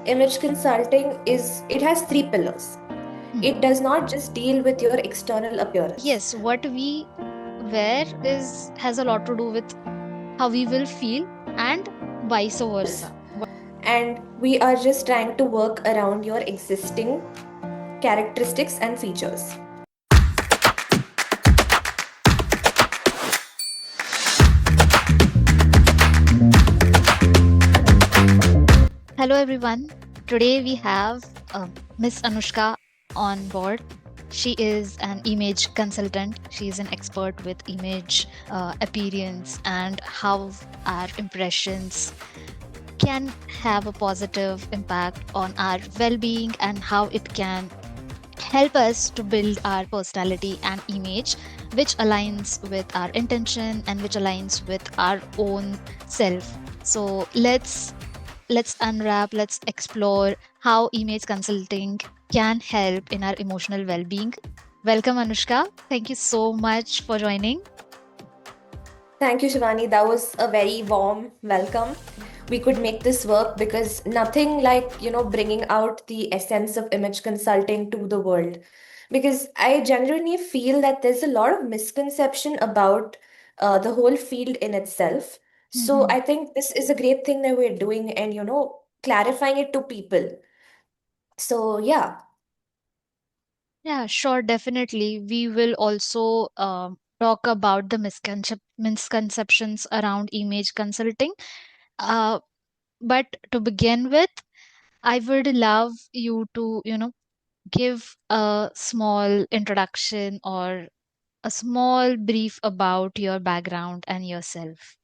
image consulting it has three pillars. Hmm. It does not just deal with your external appearance. Yes, what we wear is has a lot to do with how we will feel and vice versa. And we are just trying to work around your existing characteristics and features. Hello everyone. Today we have Miss Anoushka on board. She is an image consultant. She is an expert with image appearance and how our impressions can have a positive impact on our well-being and how it can help us to build our personality and image which aligns with our intention and which aligns with our own self. So let's unwrap, let's explore how image consulting can help in our emotional well-being. Welcome Anushka. Thank you so much for joining. Thank you, Shivani. That was a very warm welcome. We could make this work because nothing like, bringing out the essence of image consulting to the world. Because I genuinely feel that there's a lot of misconception about the whole field in itself. So Mhm. I think this is a great thing that we're doing and, clarifying it to people. So yeah, Yeah, sure, definitely. We will also talk about the misconceptions around image consulting. Uh, but to begin with, I would love you to, give a small introduction or a small brief about your background and yourself.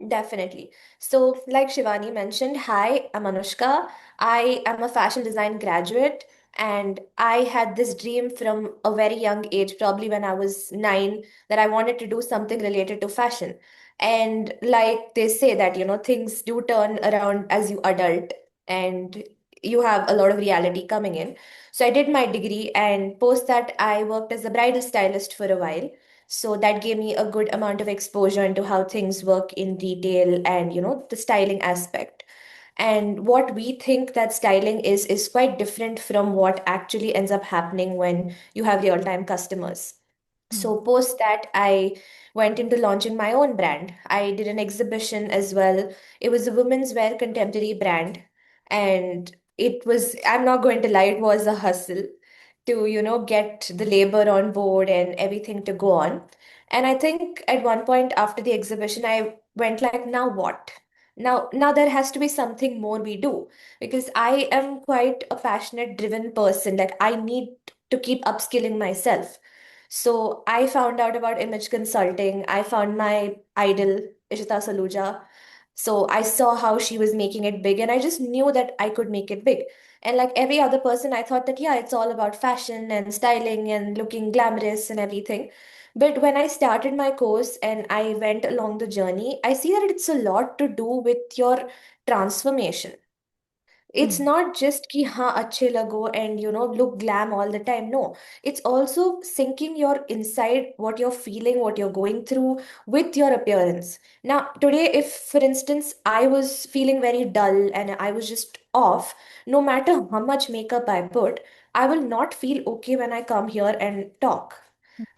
definitely. So, like Shivani mentioned, hi, I'm Anushka. I am a fashion design graduate, and I had this dream from a very young age, probably when I was 9, that I wanted to do something related to fashion. And like they say that, things do turn around as you adult and you have a lot of reality coming in. So I did my degree, and post that, I worked as a bridal stylist for a while. So that gave me a good amount of exposure into how things work in detail and, the styling aspect. And what we think that styling is quite different from what actually ends up happening when you have real-time customers. Hmm. So post that, I went into launching my own brand. I did an exhibition as well. It was a women's wear contemporary brand. And I'm not going to lie, it was a hustle to, get the labor on board and everything to go on. And I think at one point after the exhibition, I went like, now what? Now there has to be something more we do because I am quite a passionate, driven person. Like I need to keep upskilling myself. So I found out about image consulting. I found my idol, Ishita Saluja. So I saw how she was making it big, and I just knew that I could make it big. And like every other person, I thought that, yeah, it's all about fashion and styling and looking glamorous and everything. But when I started my course and I went along the journey, I see that it's a lot to do with your transformation. It's Hmm. not just ki ha अच्छे लगो and look glam all the time. No, it's also syncing your inside, what you're feeling, what you're going through with your appearance. Now today, if for instance I was feeling very dull and I was just off, no matter how much makeup I put, I will not feel okay when I come here and talk.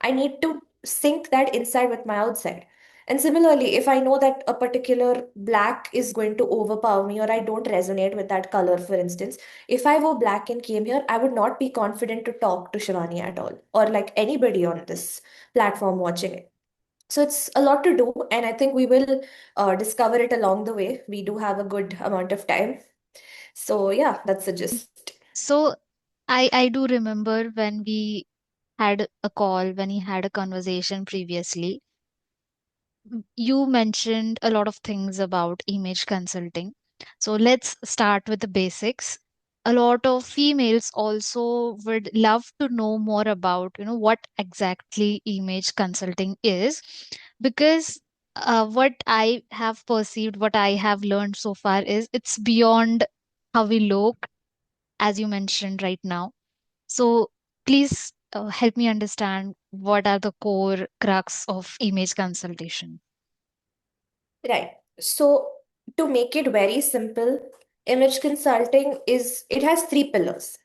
I need to sync that inside with my outside. And similarly, if I know that a particular black is going to overpower me or I don't resonate with that color, for instance, if I wore black and came here, I would not be confident to talk to Shivani at all or like anybody on this platform watching it. So it's a lot to do, and I think we will discover it along the way. We do have a good amount of time. So, yeah, that's the gist. So I do remember when we had a call, when he had a conversation previously, you mentioned a lot of things about image consulting. So let's start with the basics. A lot of females also would love to know more about, what exactly image consulting is, because what I have perceived, what I have learned so far is it's beyond how we look, as you mentioned right now. So please help me understand what are the core crux of image consultation. Right. So, to make it very simple, Image consulting it has three pillars.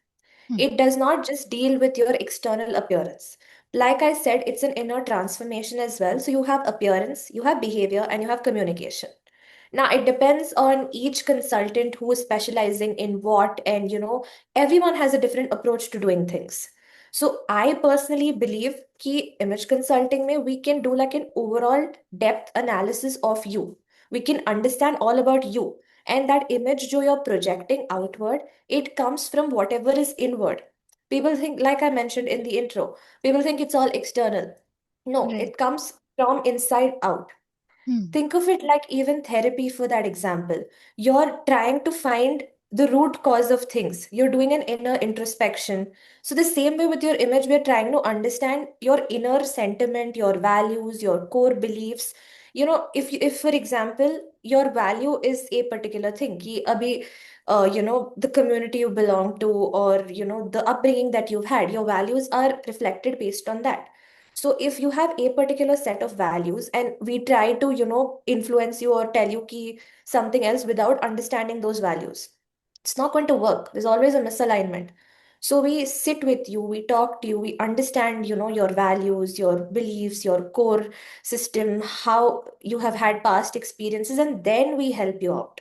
Hmm. It does not just deal with your external appearance. Like I said, it's an inner transformation as well. So you have appearance, you have behavior, and you have communication. Now, it depends on each consultant who is specializing in what, and everyone has a different approach to doing things. So, I personally believe कि image consulting में we can do like an overall depth analysis of you. We can understand all about you. And that image जो you're projecting outward, it comes from whatever is inward. People think, like I mentioned in the intro, people think it's all external. No, Right. it comes from inside out. Hmm. Think of it like even therapy for that example. You're trying to find the root cause of things. You're doing an inner introspection. So, the same way with your image, we're trying to understand your inner sentiment, your values, your core beliefs. If for example, your value is a particular thing, ki abhi, the community you belong to, or, the upbringing that you've had, your values are reflected based on that. So if you have a particular set of values and we try to, influence you or tell you ki something else without understanding those values, it's not going to work. There's always a misalignment. So we sit with you, we talk to you, we understand, your values, your beliefs, your core system, how you have had past experiences, and then we help you out.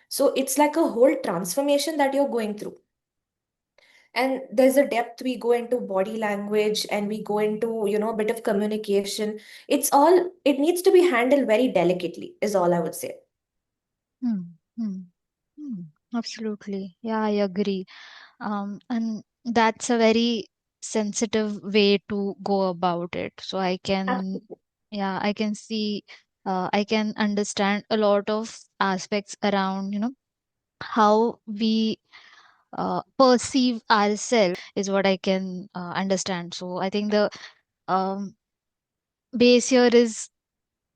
So it's like a whole transformation that you're going through. And there's a depth. We go into body language and we go into a bit of communication. It needs to be handled very delicately is all I would say. Hmm. Hmm. Hmm. Absolutely. Yeah, I agree. And that's a very sensitive way to go about it. So Absolutely. I can see, I can understand a lot of aspects around, how we perceive ourselves is what I can understand. So I think the um, base here is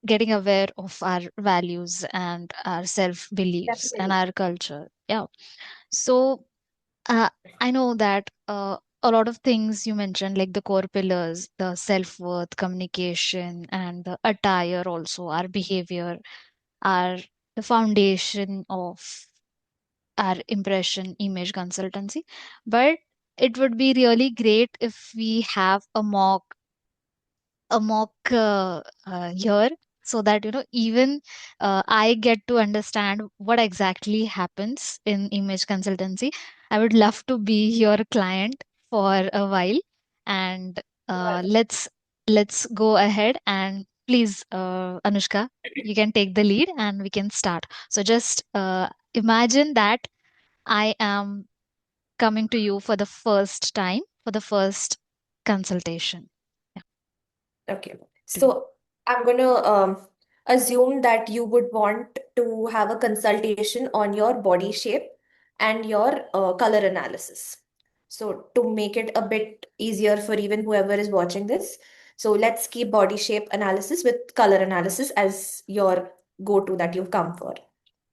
getting aware of our values and our self beliefs and Definitely. our culture. Yeah. So uh, I know that a lot of things you mentioned, like the core pillars, the self worth, communication, and the attire, also our behavior, are the foundation of our impression image consultancy. But it would be really great if we have a mock here, so that even I get to understand what exactly happens in image consultancy. I would love to be your client for a while, and Sure. let's go ahead, and please, Anushka, you can take the lead and we can start. So just imagine that I am coming to you for the first time, for the first consultation. Yeah, Okay. to you. So I'm going to assume that you would want to have a consultation on your body shape and your color analysis. So to make it a bit easier for even whoever is watching this, so let's keep body shape analysis with color analysis as your go-to that you've come for.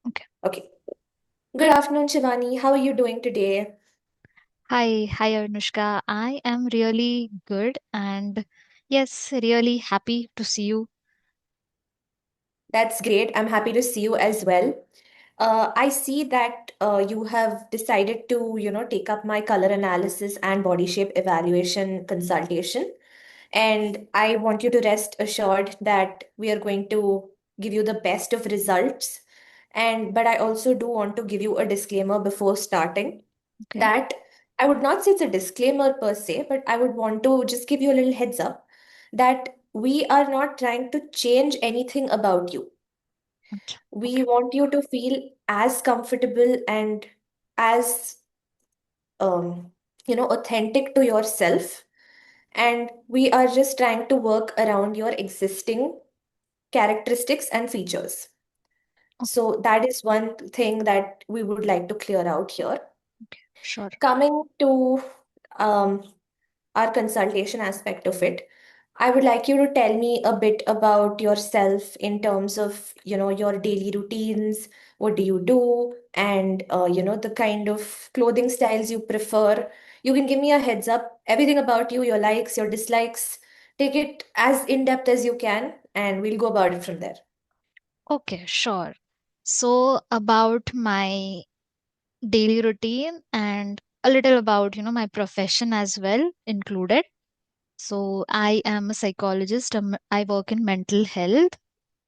Okay. Okay. Good afternoon, Shivani. How are you doing today? Hi, Anushka. I am really good, and yes, really happy to see you. That's great. I'm happy to see you as well. I see that you have decided to, take up my color analysis and body shape evaluation consultation. And I want you to rest assured that we are going to give you the best of results. But I also do want to give you a disclaimer before starting Okay. that I would not say it's a disclaimer per se, but I would want to just give you a little heads up that we are not trying to change anything about you. Okay. We Okay. want you to feel as comfortable and as um, authentic to yourself. And we are just trying to work around your existing characteristics and features. Okay. So that is one thing that we would like to clear out here. Okay. Sure. Coming to um, our consultation aspect of it, I would like you to tell me a bit about yourself in terms of, your daily routines, what do you do, and the kind of clothing styles you prefer. You can give me a heads up, everything about you, your likes, your dislikes. Take it as in depth as you can, and we'll go about it from there. Okay. Sure. So about my daily routine, and a little about, my profession as well included. So I am a psychologist. I work in mental health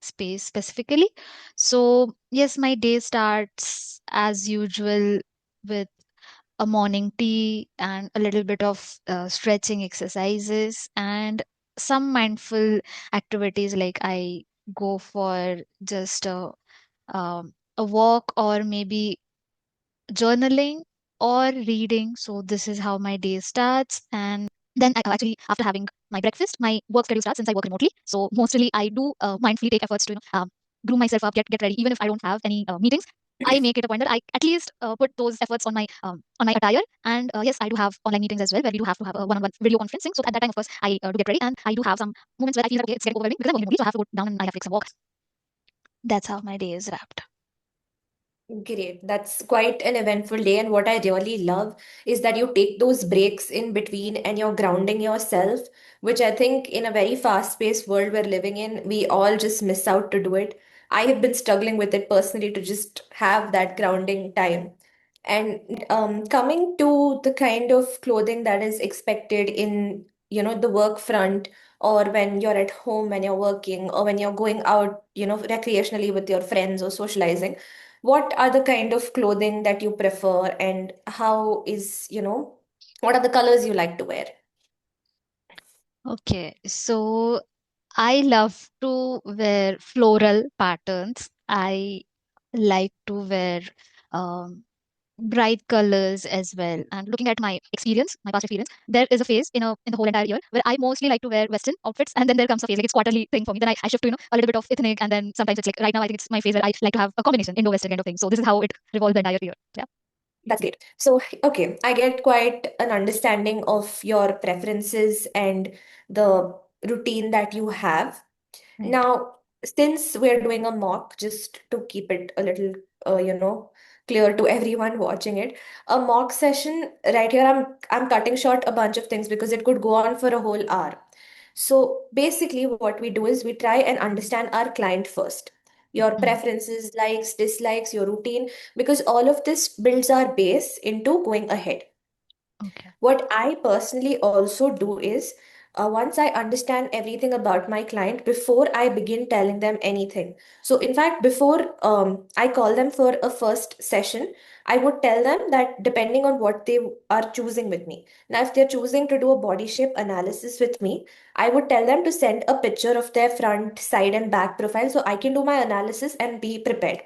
space specifically. So yes, my day starts as usual with a morning tea and a little bit of stretching exercises and some mindful activities, like I go for just a walk, or maybe journaling or reading. So this is how my day starts. And then actually, after having my breakfast, my work schedule starts since I work remotely. So mostly I do mindfully take efforts to groom myself up, get ready, even if I don't have any meetings. I make it a point that I at least put those efforts on my attire. And yes, I do have online meetings as well, where we do have to have a one-on-one video conferencing. So at that time, of course, I do get ready, and I do have some moments where I feel that okay, it's getting overwhelming because I'm working remotely, so I have to go down and I have to take some walks. That's how my day is wrapped. Great. That's quite an eventful day. And what I really love is that you take those breaks in between and you're grounding yourself, which I think in a very fast-paced world we're living in, we all just miss out to do it. I have been struggling with it personally to just have that grounding time. And coming to the kind of clothing that is expected in, the work front, or when you're at home, when you're working, or when you're going out, recreationally with your friends or socializing, what are the kind of clothing that you prefer, and how is, what are the colors you like to wear? Okay, so I love to wear floral patterns. I like to wear um, bright colors as well. And looking at my experience, my past experience, there is a phase in the whole entire year where I mostly like to wear Western outfits, and then there comes a phase like it's quarterly thing for me. Then I shift to a little bit of ethnic, and then sometimes it's like right now I think it's my phase where I like to have a combination Indo-Western kind of thing. So this is how it revolves the entire year. Yeah. That's great. So, okay, I get quite an understanding of your preferences and the routine that you have. Right. Now, since we're doing a mock, just to keep it a little, clear to everyone watching it, a mock session right here, I'm cutting short a bunch of things because it could go on for a whole hour. So basically, what we do is we try and understand our client first. Your Mm, preferences, likes, dislikes, your routine, because all of this builds our base into going ahead. okay. What I personally also do is, once I understand everything about my client, before I begin telling them anything. So, in fact, before I call them for a first session, I would tell them that depending on what they are choosing with me. Now, if they're choosing to do a body shape analysis with me, I would tell them to send a picture of their front, side, and back profile so I can do my analysis and be prepared.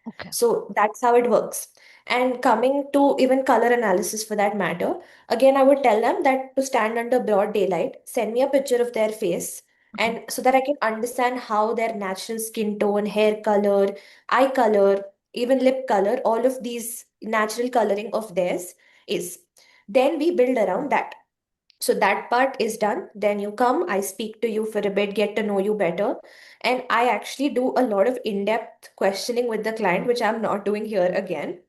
Okay. So that's how it works. And coming to even color analysis for that matter, again, I would tell them that to stand under broad daylight, send me a picture of their face, Okay. and so that I can understand how their natural skin tone, hair color, eye color, even lip color, all of these natural coloring of theirs is. Then we build around that. So that part is done. Then you come, I speak to you for a bit, get to know you better. And I actually do a lot of in-depth questioning with the client, which I'm not doing here again.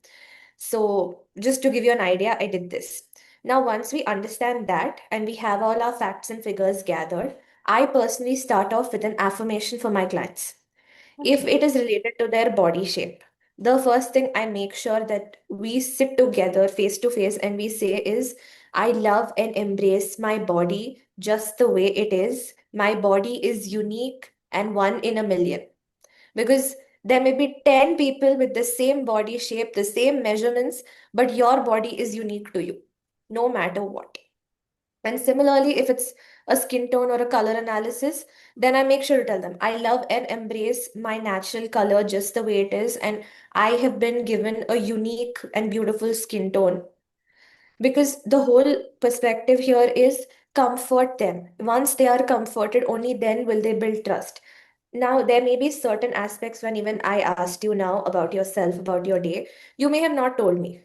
So just to give you an idea, I did this. Now, once we understand that and we have all our facts and figures gathered, I personally start off with an affirmation for my clients. If Okay. it is related to their body shape, the first thing I make sure that we sit together face to face and we say is, I love and embrace my body just the way it is. My body is unique and one in a million. Because there may be 10 people with the same body shape, the same measurements, but your body is unique to you, no matter what. And similarly, if it's a skin tone or a color analysis, then I make sure to tell them I love and embrace my natural color just the way it is. And I have been given a unique and beautiful skin tone. Because the whole perspective here is comfort them. Once they are comforted, only then will they build trust. Now, there may be certain aspects when even I asked you now about yourself, about your day, you may have not told me.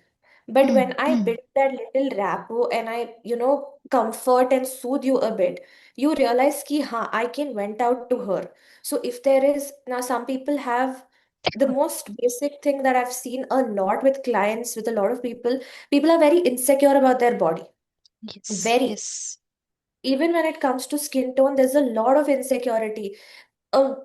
But when Mm, I mm. build that little rapport and I, comfort and soothe you a bit, you realize ki ha, I can vent out to her. So if there is now some people have the most basic thing that I've seen a lot with clients, with a lot of people are very insecure about their body. Yes. Very. Yes. Even when it comes to skin tone, there's a lot of insecurity. uh,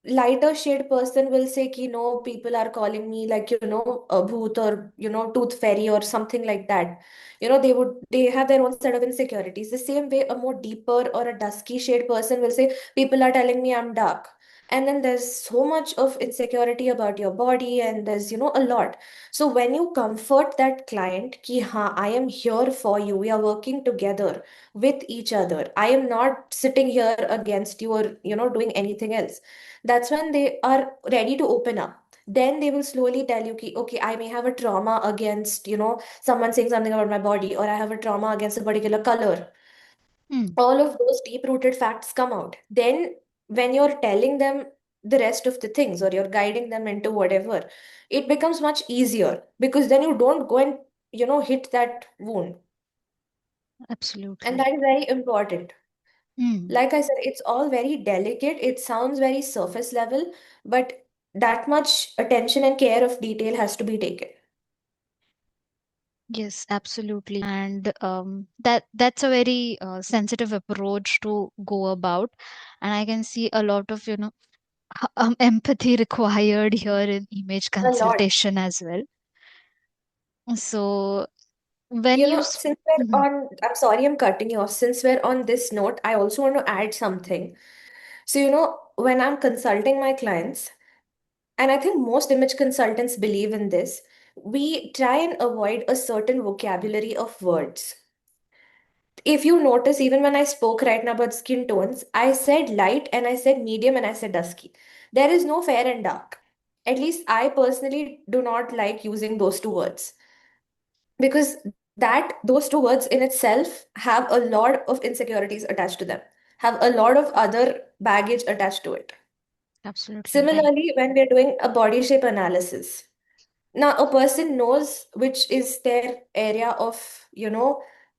lighter shade person will say ki no, people are calling me like, a bhoot or, tooth fairy or something like that. They have their own set of insecurities. The same way, a more deeper or a dusky shade person will say, people are telling me I'm dark. And then there's so much of insecurity about your body, and there's, a lot. So when you comfort that client, ki ha, I am here for you, we are working together with each other. I am not sitting here against you or, doing anything else. That's when they are ready to open up. Then they will slowly tell you, ki, okay, I may have a trauma against, someone saying something about my body, or I have a trauma against a particular color. Hmm. All of those deep rooted facts come out. Then, when you're telling them the rest of the things, or you're guiding them into whatever, it becomes much easier, because then you don't go and, hit that wound. And Absolutely. that is very important. Hmm. Like I said, it's all very delicate. It sounds very surface level, but that much attention and care of detail has to be taken. Yes, absolutely. And that's a very sensitive approach to go about. And I can see a lot of, empathy required here in image A lot. consultation as well. So when Since we're Mhm. on, I'm sorry, I'm cutting you off. Since we're on this note, I also want to add something. So, when I'm consulting my clients, and I think most image consultants believe in this, we try and avoid a certain vocabulary of words. If you notice, even when I spoke right now about skin tones, I said light and I said medium and I said dusky. There is no fair and dark. At least I personally do not like using those two words, because those two words in itself have a lot of insecurities attached to them, have a lot of other baggage attached to it. Absolutely right. Similarly, when we're doing a body shape analysis, now, a person knows which is their area of,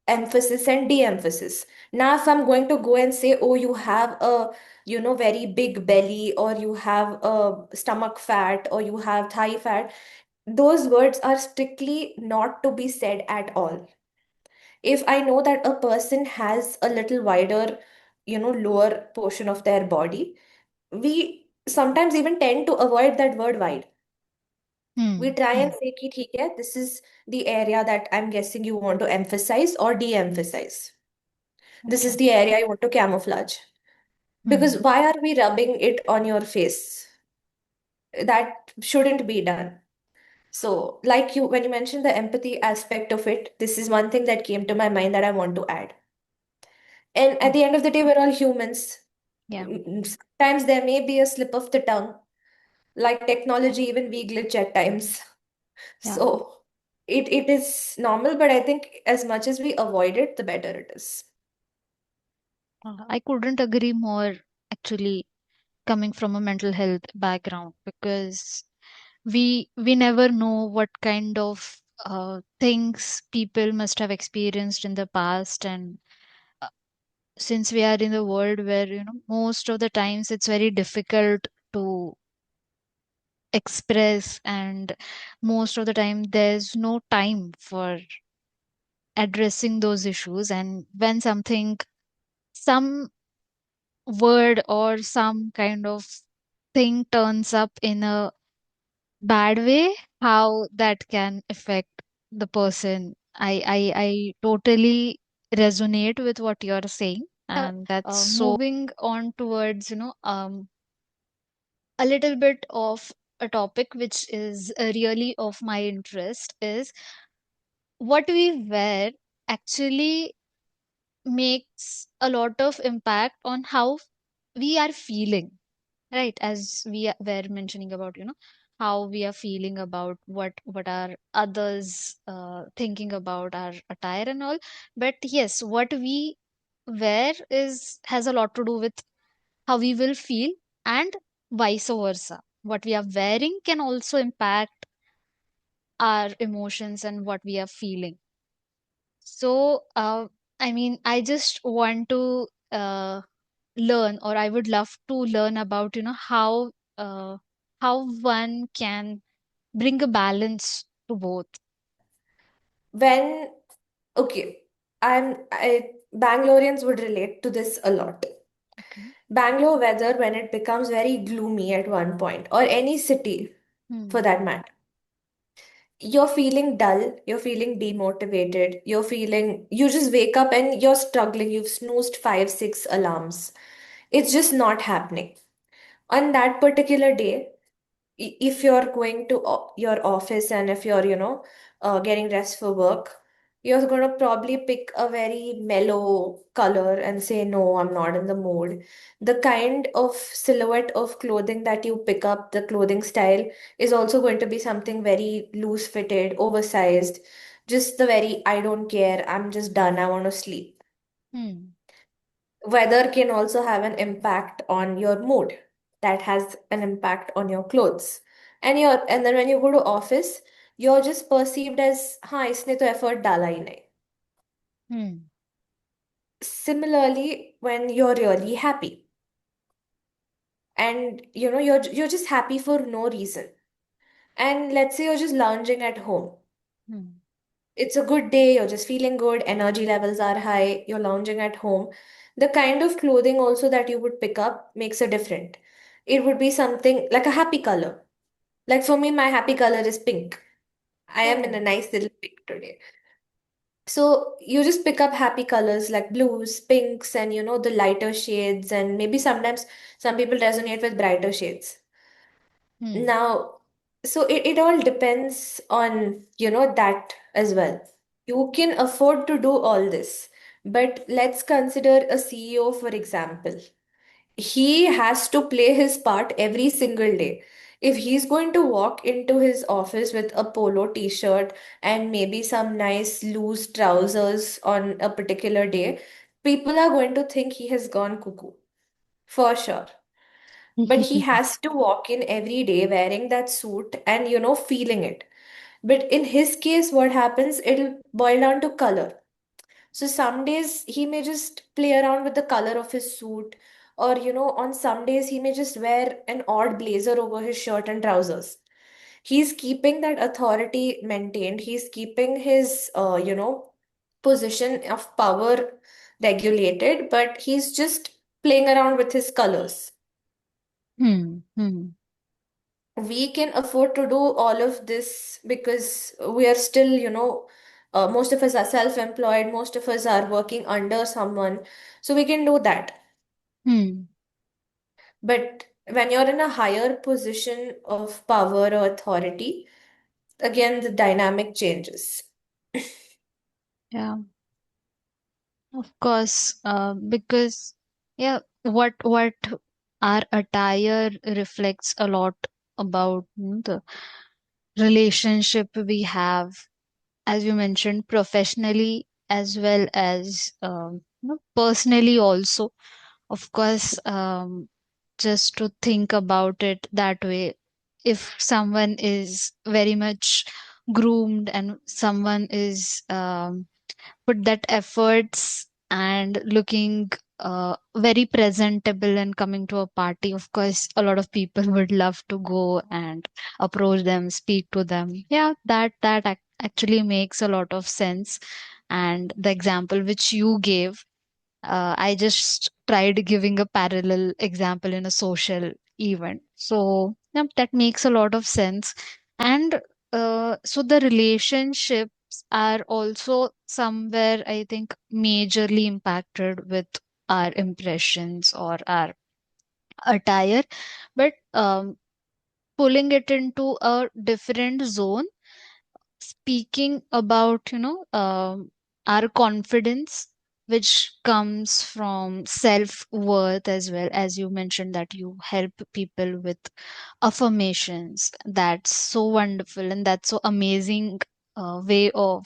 emphasis and de-emphasis. Now, if I'm going to go and say, oh, you have a, very big belly, or you have a stomach fat, or you have thigh fat, those words are strictly not to be said at all. If I know that a person has a little wider, lower portion of their body, we sometimes even tend to avoid that word wide. We Hmm. try Hmm. and say कि ठीक है, this is the area that I'm guessing you want to emphasize or de-emphasize. This is Okay. the area you want to camouflage. Because Hmm. why are we rubbing it on your face? That shouldn't be done. So, like you, when you mentioned the empathy aspect of it, this is one thing that came to my mind that I want to add. And Hmm. at the end of the day, we're all humans. Yeah. Sometimes there may be a slip of the tongue. Like technology, even we glitch at times. Yeah. So it is normal, but I think as much as we avoid it, the better it is. I couldn't agree more, actually, coming from a mental health background, because we never know what kind of things people must have experienced in the past. And uh, since we are in the world where, most of the times it's very difficult to express, and most of the time there's no time for addressing those issues. And when some word or some kind of thing turns up in a bad way, how that can affect the person. I totally resonate with what you're saying, and that's so moving on towards, a little bit of a topic which is really of my interest, is what we wear actually makes a lot of impact on how we are feeling, right? As we were mentioning about, how we are feeling about what are others thinking about our attire and all. But yes, what we wear is has a lot to do with how we will feel, and vice versa. What we are wearing can also impact our emotions and what we are feeling. So, I mean, I just want to learn, or I would love to learn about, how one can bring a balance to both. When, okay, Bangaloreans would relate to this a lot. Okay. Bangalore weather, when it becomes very gloomy at one point, or any city for Hmm. that matter, you're feeling dull, you're feeling demotivated, you just wake up and you're struggling, you've snoozed five, six alarms. It's just not happening. On that particular day, if you're going to your office and if you're, getting dressed for work, you're going to probably pick a very mellow color and say, no, I'm not in the mood. The kind of silhouette of clothing that you pick up, the clothing style, is also going to be something very loose fitted, oversized, just the very, I don't care, I'm just done, I want to sleep. Hmm. Weather can also have an impact on your mood. That has an impact on your clothes. And then when you go to office, you're just perceived as, हाँ इसने तो effort डाला ही नहीं. Hmm. Similarly, when you're really happy and you're just happy for no reason. And let's say you're just lounging at home. Hmm. It's a good day, you're just feeling good, energy levels are high, you're lounging at home. The kind of clothing also that you would pick up makes a difference. It would be something like a happy color. Like for me, my happy color is pink. I am in a Oh. nice little pink today. So you just pick up happy colors like blues, pinks, and the lighter shades, and maybe sometimes some people resonate with brighter shades. Hmm. Now, so it all depends on, that as well. You can afford to do all this, but let's consider a CEO, for example. He has to play his part every single day. If he's going to walk into his office with a polo t-shirt and maybe some nice loose trousers on a particular day, people are going to think he has gone cuckoo, for sure. But he has to walk in every day wearing that suit and, feeling it. But in his case, what happens, it'll boil down to color. So some days he may just play around with the color of his suit, or on some days he may just wear an odd blazer over his shirt and trousers. He's keeping that authority maintained. He's keeping his, position of power regulated, but he's just playing around with his colors. Hmm. Hmm. We can afford to do all of this because we are still, most of us are self-employed, most of us are working under someone, so we can do that. Hmm. But when you're in a higher position of power or authority, again, the dynamic changes. Yeah. Of course, because yeah, what our attire reflects a lot about the relationship we have, as you mentioned, professionally as well as personally also. Of course, just to think about it that way, if someone is very much groomed and someone is put that efforts and looking very presentable and coming to a party, of course a lot of people would love to go and approach them, speak to them. Yeah, actually makes a lot of sense. And the example which you gave, I just tried giving a parallel example in a social event. So, yeah, that makes a lot of sense. And so the relationships are also somewhere, I think, majorly impacted with our impressions or our attire. But pulling it into a different zone, speaking about our confidence, which comes from self-worth, as well as you mentioned that you help people with affirmations. That's so wonderful and that's so amazing way of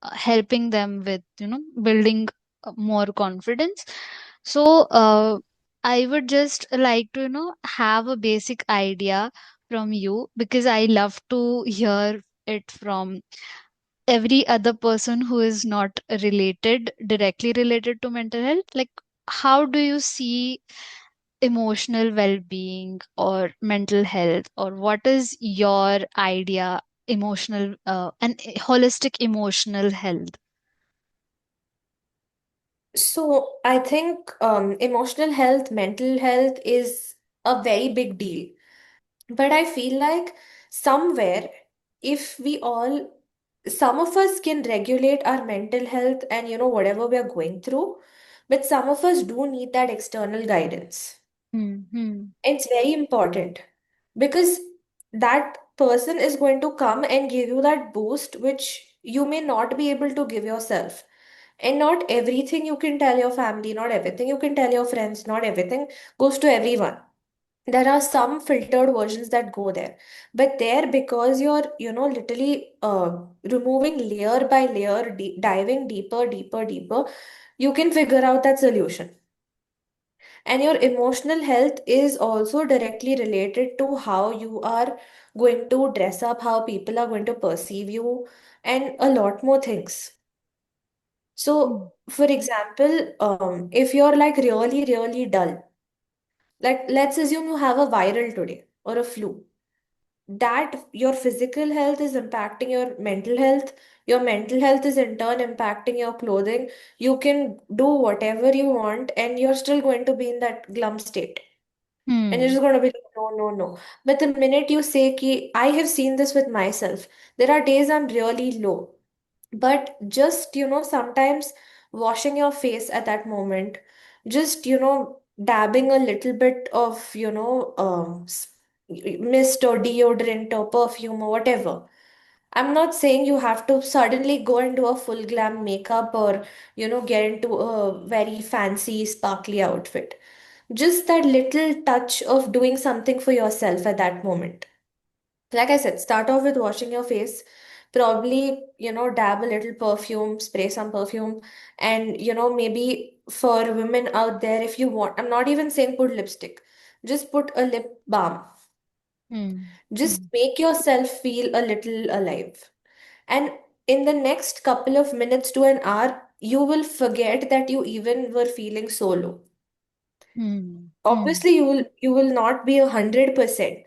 helping them with building more confidence. So I would just like to have a basic idea from you, because I love to hear it from every other person who is not directly related to mental health. Like, how do you see emotional well-being or mental health, or what is your idea emotional and holistic emotional health? So I think emotional health, mental health is a very big deal. But I feel like somewhere, if we all, some of us can regulate our mental health and whatever we are going through, but some of us do need that external guidance. Hmm. Hmm. It's very important because that person is going to come and give you that boost which you may not be able to give yourself. And not everything you can tell your family, not everything you can tell your friends, not everything goes to everyone. There are some filtered versions that go there, but there, because you're literally removing layer by layer, diving deeper, deeper, deeper, you can figure out that solution. And your emotional health is also directly related to how you are going to dress up, how people are going to perceive you, and a lot more things. Hmm. So, for example, if you're like really, really dull, like let's assume you have a viral today or a flu, that your physical health is impacting your mental health is in turn impacting your clothing. You can do whatever you want, and you're still going to be in that glum state. And you're Hmm. just going to be like, no, no, no. But the minute you say, ki, I have seen this with myself, there are days I'm really low. But just, sometimes washing your face at that moment, just, dabbing a little bit of, mist or deodorant or perfume or whatever. I'm not saying you have to suddenly go and do a full glam makeup or, get into a very fancy, sparkly outfit. Just that little touch of doing something for yourself at that moment. Like I said, start off with washing your face. Probably, dab a little perfume, spray some perfume. And, maybe for women out there, if you want, I'm not even saying put lipstick, just put a lip balm. Hmm. Just Hmm. make yourself feel a little alive. And in the next couple of minutes to an hour, you will forget that you even were feeling so low. Hmm. Hmm. Obviously, you will not be 100%,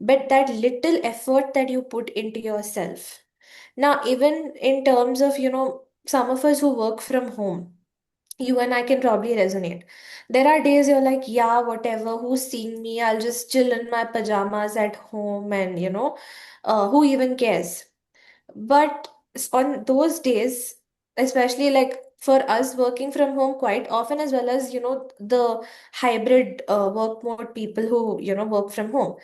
but that little effort that you put into yourself. Now, even in terms of, some of us who work from home, you and I can probably resonate. There are days you're like, yeah, whatever, who's seeing me? I'll just chill in my pajamas at home, and, who even cares? But on those days, especially like for us working from home quite often, as well as, the hybrid work mode people who, work from home,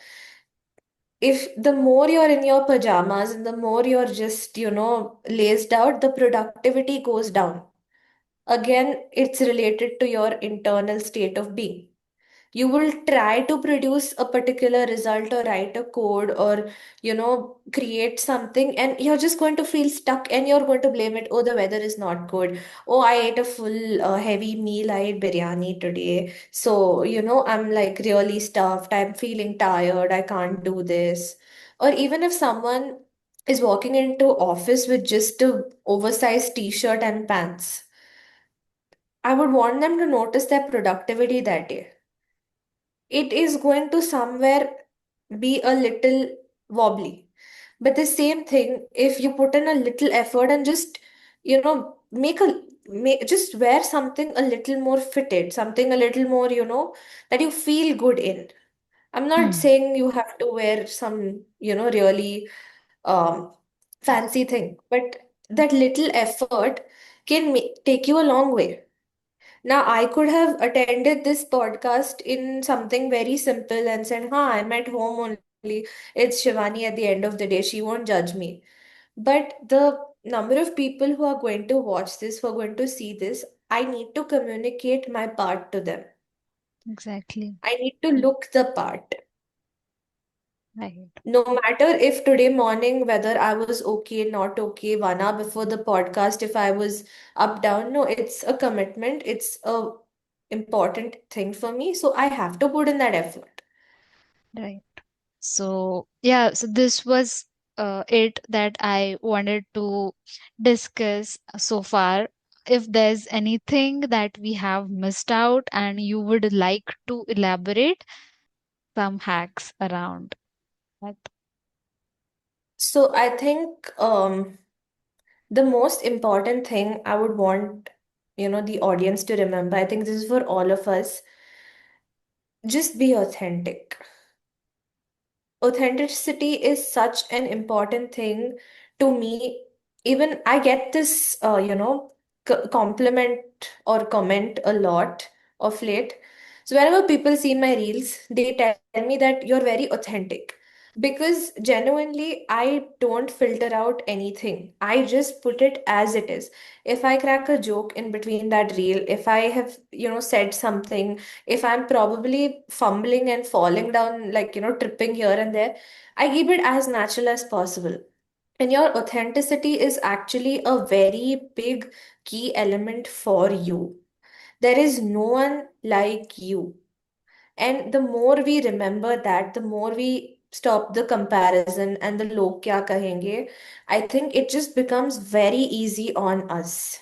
if the more you're in your pajamas and the more you're just, lazed out, the productivity goes down. Again, it's related to your internal state of being. You will try to produce a particular result or write a code or create something, and you're just going to feel stuck, and you're going to blame it. Oh, the weather is not good. Oh, I ate a full heavy meal. I ate biryani today, so I'm like really stuffed. I'm feeling tired. I can't do this. Or even if someone is walking into office with just a oversized t-shirt and pants, I would want them to notice their productivity that day. It is going to somewhere be a little wobbly. But the same thing, if you put in a little effort and just, just wear something a little more fitted, something a little more, that you feel good in. I'm not Hmm. saying you have to wear some, really um, fancy thing, but that little effort can take you a long way. Now, I could have attended this podcast in something very simple and said, huh, I'm at home only. It's Shivani at the end of the day. She won't judge me. But the number of people who are going to watch this, who are going to see this, I need to communicate my part to them. Exactly. I need to look the part. Right. No matter if today morning, whether I was okay, not okay, 1 hour before the podcast, if I was up, down, no, it's a commitment. It's a important thing for me. So I have to put in that effort. Right. So, yeah, so this was it that I wanted to discuss so far. If there's anything that we have missed out and you would like to elaborate some hacks around that. So I think the most important thing I would want. the audience to remember. I think this is for all of us. Just be authentic. Authenticity is such an important thing to me. Even I get this, compliment or comment a lot of late. So whenever people see my reels, they tell me that you're very authentic. Because genuinely, I don't filter out anything. I just put it as it is. If I crack a joke in between that reel, if I have, said something, if I'm probably fumbling and falling down, like, tripping here and there, I keep it as natural as possible. And your authenticity is actually a very big key element for you. There is no one like you. And the more we remember that, the more we stop the comparison and the log kya kahenge, I think it just becomes very easy on us.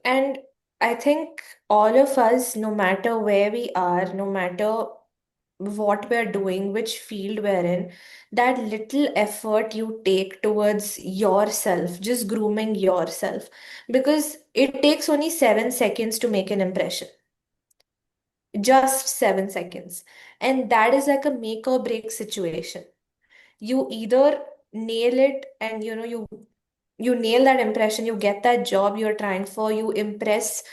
And I think all of us, no matter where we are, no matter what we're doing, which field we're in, that little effort you take towards yourself, just grooming yourself, because it takes only 7 seconds to make an impression, just 7 seconds. And that is like a make or break situation. You either nail it and you nail that impression, you get that job you're trying for, you impress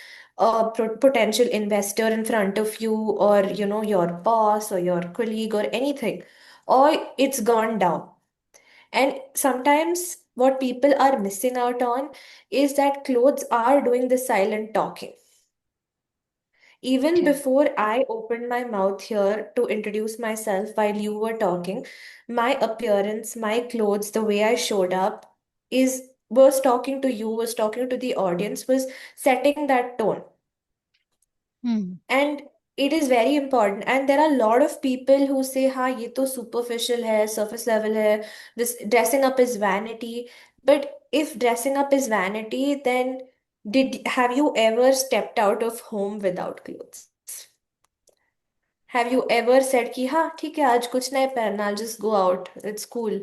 a potential investor in front of you, or your boss or your colleague or anything, or it's gone down. And sometimes what people are missing out on is that clothes are doing the silent talking. Even Okay. before I opened my mouth here to introduce myself while you were talking, my appearance, my clothes, the way I showed up is was talking to you, was talking to the audience, was setting that tone. Hmm. And it is very important. And there are a lot of people who say, "Ha, ye to superficial hai, surface level hai. This dressing up is vanity." But if dressing up is vanity, then did have you ever stepped out of home without clothes? Have you ever said कि हाँ ठीक है आज कुछ नहीं पहनना, I'll just go out, it's cool?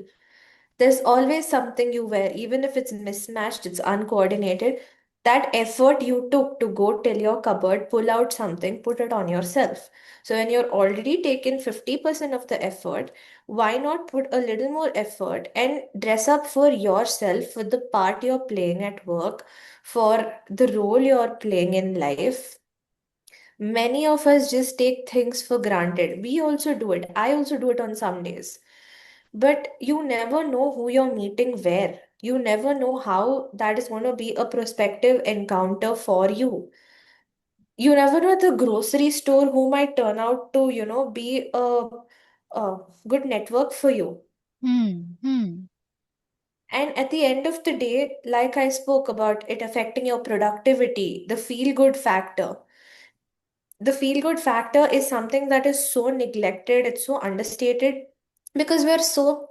There's always something you wear, even if it's mismatched, it's uncoordinated. That effort you took to go till your cupboard, pull out something, put it on yourself. So when you're already taken 50% of the effort, why not put a little more effort and dress up for yourself, for the part you're playing at work, for the role you're playing in life? Many of us just take things for granted. We also do it. I also do it on some days. But you never know who you're meeting where. You never know how that is going to be a prospective encounter for you. You never know at the grocery store who might turn out to, be a good network for you. Hmm. Hmm. And at the end of the day, like I spoke about it affecting your productivity, the feel good factor is something that is so neglected, it's so understated, because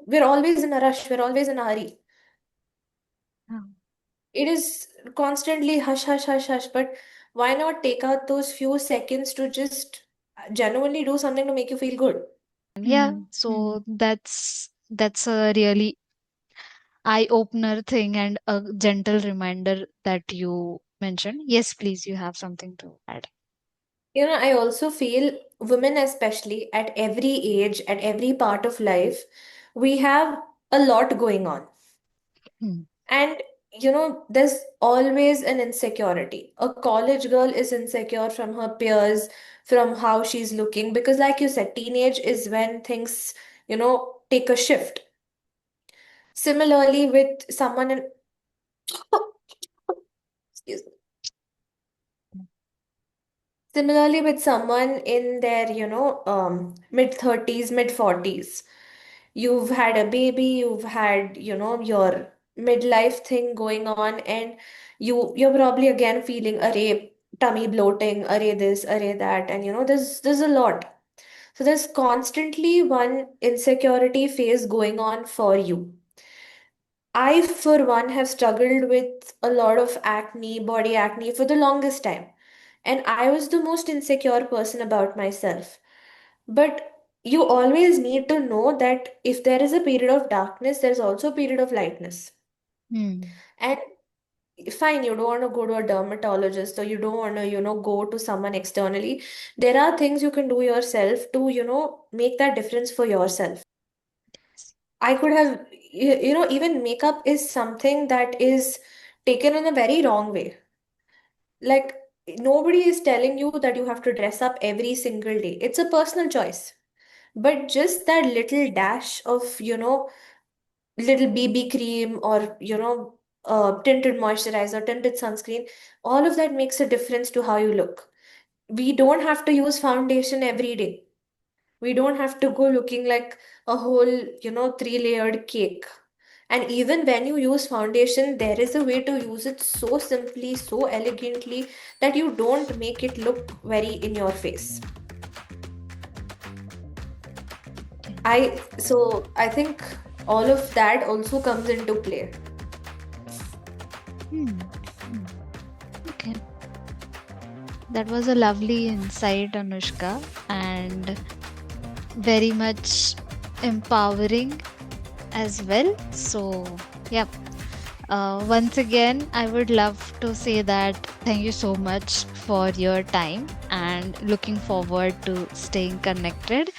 we're always in a rush, we're always in a hurry. Yeah. It is constantly hush hush hush hush, but why not take out those few seconds to just genuinely do something to make you feel good? Yeah, Hmm. Hmm. so that's a really eye opener thing and a gentle reminder that you mentioned. Yes, please, you have something to add. I also feel women, especially at every age, at every part of life, we have a lot going on. Hmm. And there's always an insecurity. A college girl is insecure from her peers, from how she's looking, because, like you said, teenage is when things, take a shift. Similarly, with someone in, excuse me. Similarly, with someone in their, mid 30s, mid 40s, you've had a baby, you've had your midlife thing going on, and you're probably again feeling array tummy bloating, array this, array that, and there's a lot. So there's constantly one insecurity phase going on for you. I for one have struggled with a lot of acne, body acne, for the longest time, and I was the most insecure person about myself. But you always need to know that if there is a period of darkness, there's also a period of lightness. Hmm. And fine, you don't want to go to a dermatologist, or you don't want to, go to someone externally. There are things you can do yourself to, make that difference for yourself. I could have, even makeup is something that is taken in a very wrong way. Like, nobody is telling you that you have to dress up every single day. It's a personal choice. But just that little dash of, little BB cream, or, tinted moisturizer, tinted sunscreen, all of that makes a difference to how you look. We don't have to use foundation every day. We don't have to go looking like a whole, three-layered cake. And even when you use foundation, there is a way to use it so simply, so elegantly, that you don't make it look very in your face. I think all of that also comes into play. Hmm. Okay. That was a lovely insight, Anushka, and very much empowering as well. So, yeah. Once again, I would love to say that thank you so much for your time and looking forward to staying connected.